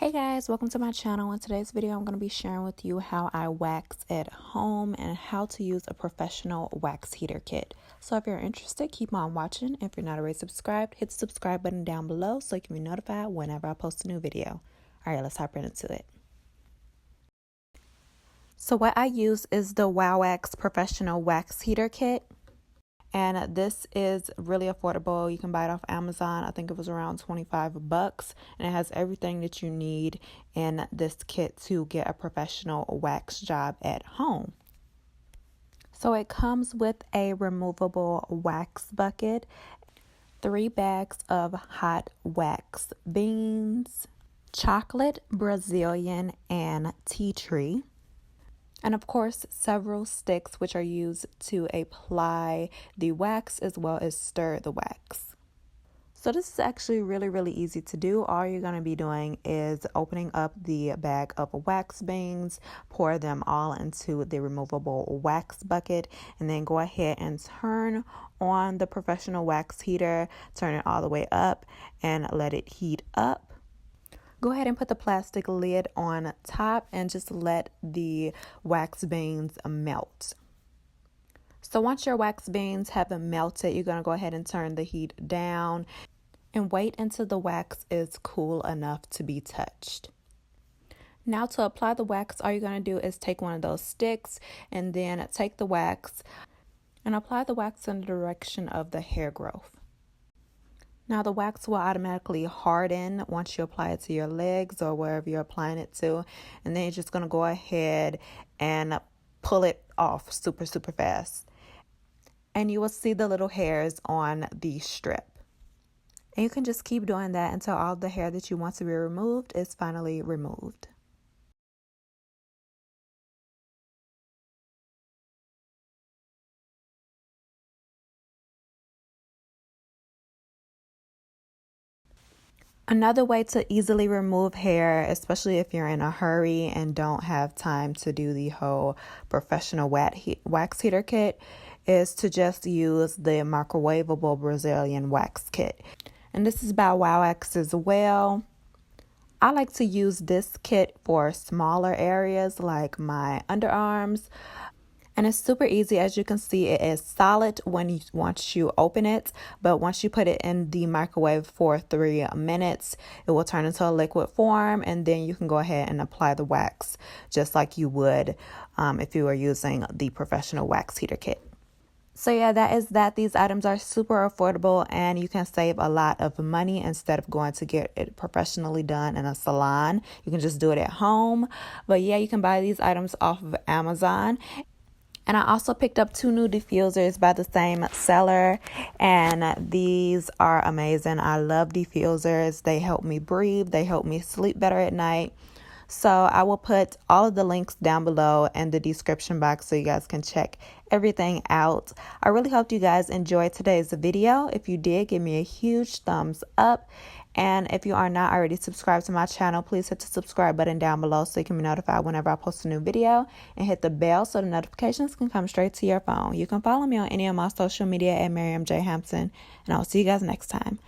Hey guys, welcome to my channel. In today's video, I'm going to be sharing with you how I wax at home and how to use a professional wax heater kit. So if you're interested, keep on watching. If you're not already subscribed, hit the subscribe button down below so you can be notified whenever I post a new video. All right, let's hop right into it. So what I use is the WowWax Professional Wax Heater Kit. And this is really affordable. You can buy it off Amazon. I think it was around 25 bucks. And it has everything that you need in this kit to get a professional wax job at home. So it comes with a removable wax bucket, 3 bags of hot wax beans, chocolate, Brazilian, and tea tree. And of course, several sticks which are used to apply the wax as well as stir the wax. So this is actually really easy to do. All you're going to be doing is opening up the bag of wax beans, pour them all into the removable wax bucket, and then go ahead and turn on the professional wax heater, turn it all the way up and let it heat up. Go ahead and put the plastic lid on top and just let the wax beans melt. So once your wax beans have melted, you're going to go ahead and turn the heat down and wait until the wax is cool enough to be touched. Now to apply the wax, all you're going to do is take one of those sticks and then take the wax and apply the wax in the direction of the hair growth. Now the wax will automatically harden once you apply it to your legs or wherever you're applying it to. And then you're just going to go ahead and pull it off super fast. And you will see the little hairs on the strip. And you can just keep doing that until all the hair that you want to be removed is finally removed. Another way to easily remove hair, especially if you're in a hurry and don't have time to do the whole professional wax heater kit, is to just use the microwavable Brazilian wax kit. And this is by WowWax as well. I like to use this kit for smaller areas like my underarms. And it's super easy. As you can see, it is solid once you open it, but once you put it in the microwave for 3 minutes, it will turn into a liquid form, and then you can go ahead and apply the wax just like you would if you were using the professional wax heater kit. So yeah, that is that. These items are super affordable and you can save a lot of money instead of going to get it professionally done in a salon. You can just do it at home. But yeah, you can buy these items off of Amazon. And I also picked up 2 new diffusers by the same seller, and these are amazing. I love diffusers. They help me breathe. They help me sleep better at night. So I will put all of the links down below in the description box so you guys can check everything out. I really hope you guys enjoyed today's video. If you did, give me a huge thumbs up. And if you are not already subscribed to my channel, please hit the subscribe button down below so you can be notified whenever I post a new video, and hit the bell so the notifications can come straight to your phone. You can follow me on any of my social media at Miriam J. Hampton, and I'll see you guys next time.